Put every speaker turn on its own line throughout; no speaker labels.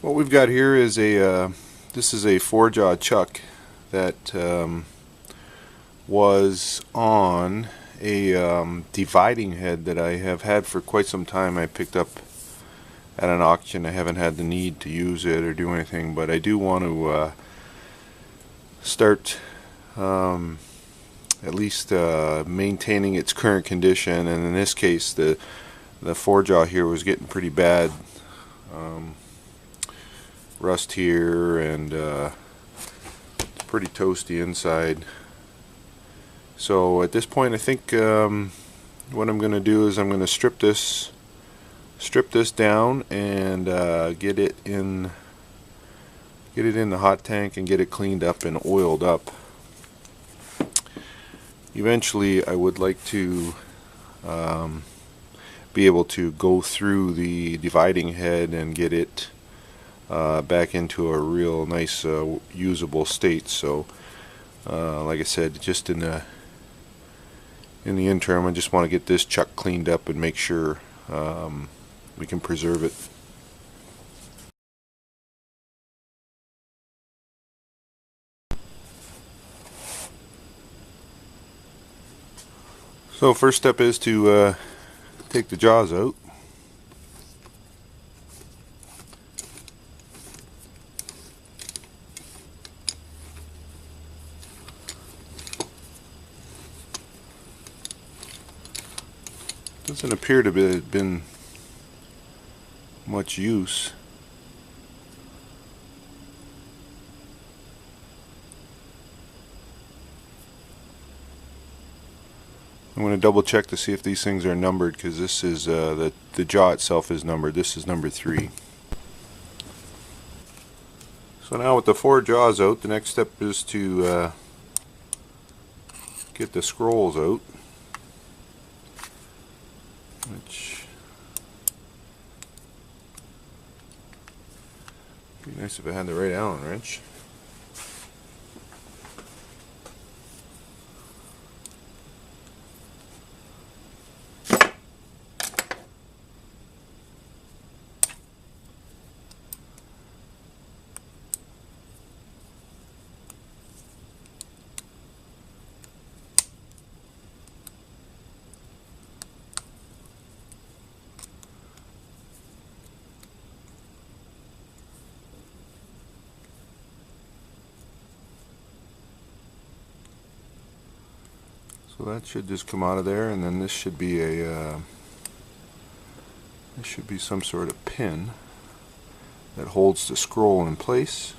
What we've got here is this is a four-jaw chuck that was on a dividing head that I have had for quite some time. I picked up at an auction. I haven't had the need to use it or do anything, but I do want to start at least maintaining its current condition, and in this case the four-jaw here was getting pretty bad. Rust here, and it's pretty toasty inside. So at this point I think what I'm going to do is I'm going to strip this down and get it in the hot tank and get it cleaned up and oiled up. Eventually I would like to be able to go through the dividing head and get it back into a real nice usable state. So like I said, just in the interim, I just want to get this chuck cleaned up and make sure we can preserve it. So first step is to take the jaws out. Doesn't appear to have been much use. I'm going to double check to see if these things are numbered, because this is the jaw itself is numbered. This is number 3. So now with the 4 jaws out, the next step is to get the scrolls out, which would be nice if I had the right Allen wrench. So that should just come out of there, and then this should be some sort of pin that holds the scroll in place.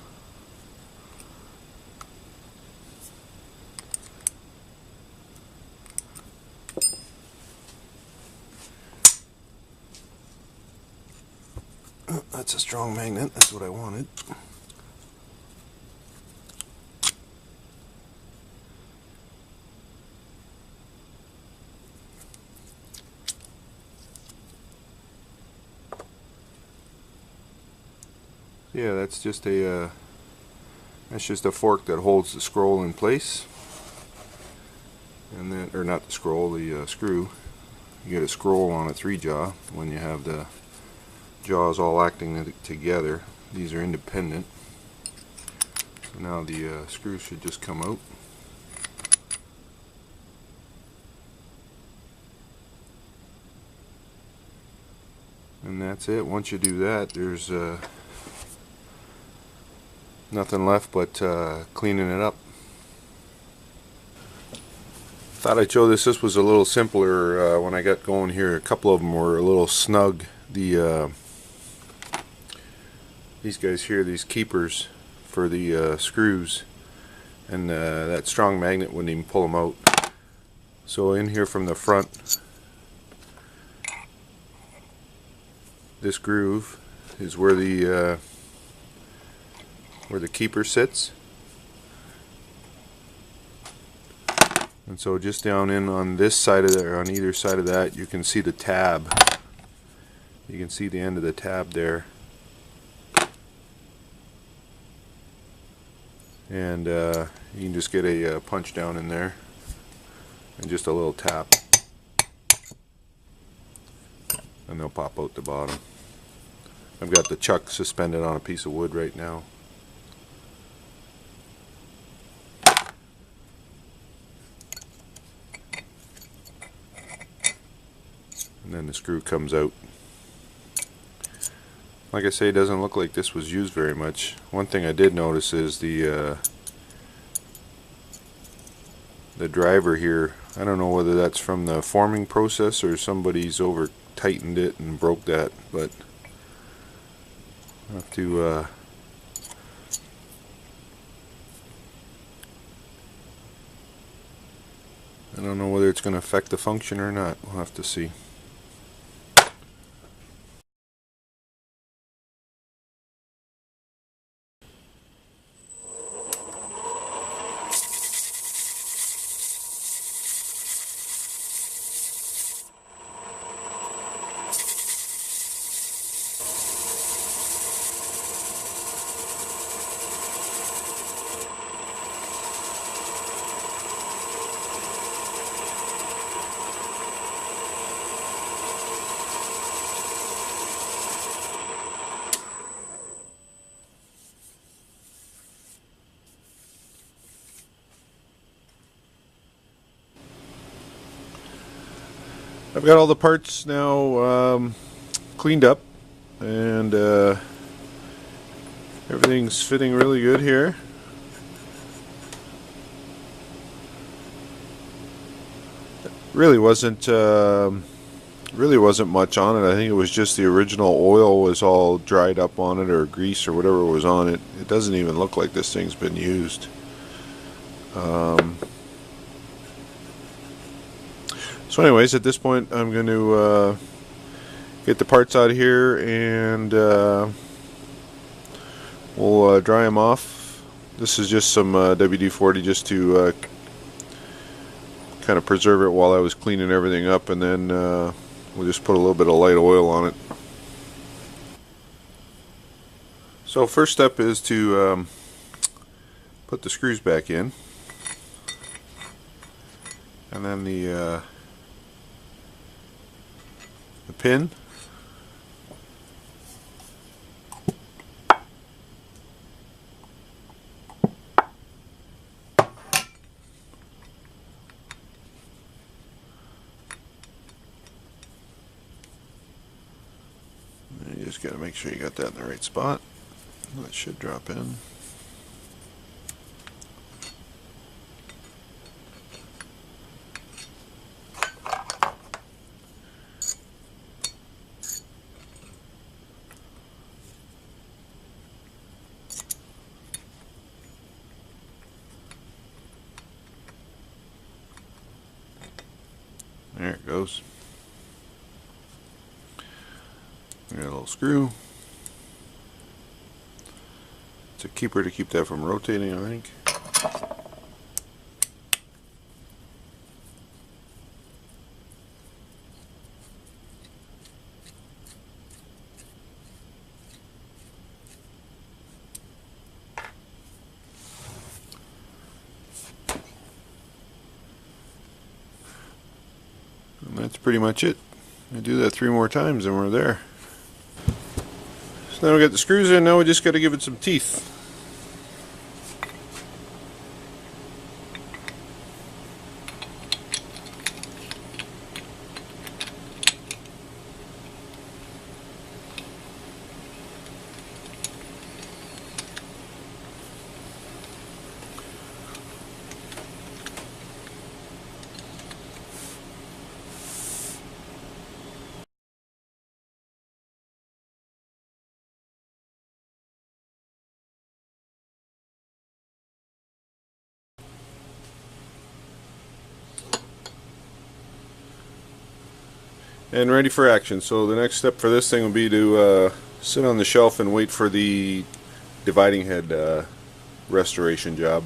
That's a strong magnet. That's what I wanted. Yeah, that's just a fork that holds the scroll in place, and then, or not the scroll, the screw. You get a scroll on a 3-jaw when you have the jaws all acting together. These are independent. So now the screw should just come out. And that's it. Once you do that, there's nothing left but cleaning it up. Thought I'd show this. This was a little simpler when I got going here. A couple of them were a little snug. These guys here, these keepers for the screws, and that strong magnet wouldn't even pull them out. So in here from the front, this groove is where the keeper sits, and so just down in on this side of there, on either side of that, you can see the tab. You can see the end of the tab there, and you can just get a punch down in there and just a little tap, and they'll pop out the bottom. I've got the chuck suspended on a piece of wood right now. And then the screw comes out. Like I say, it doesn't look like this was used very much. One thing I did notice is the driver here. I don't know whether that's from the forming process or somebody's over tightened it and broke that, but I'll have to I don't know whether it's going to affect the function or not. We'll have to see. I've got all the parts now cleaned up, and everything's fitting really good here. Really wasn't much on it. I think it was just the original oil was all dried up on it, or grease or whatever was on it. It doesn't even look like this thing's been used. So anyways, at this point I'm going to get the parts out of here, and we'll dry them off. This is just some WD-40 just to kind of preserve it while I was cleaning everything up, and then we'll just put a little bit of light oil on it. So first step is to put the screws back in, and then the pin. You just got to make sure you got that in the right spot. That should drop in. There it goes. We got a little screw. It's a keeper to keep that from rotating, I think. And that's pretty much it. I do that 3 more times and we're there. So now we got the screws in, now we just got to give it some teeth. And ready for action. So the next step for this thing will be to sit on the shelf and wait for the dividing head restoration job.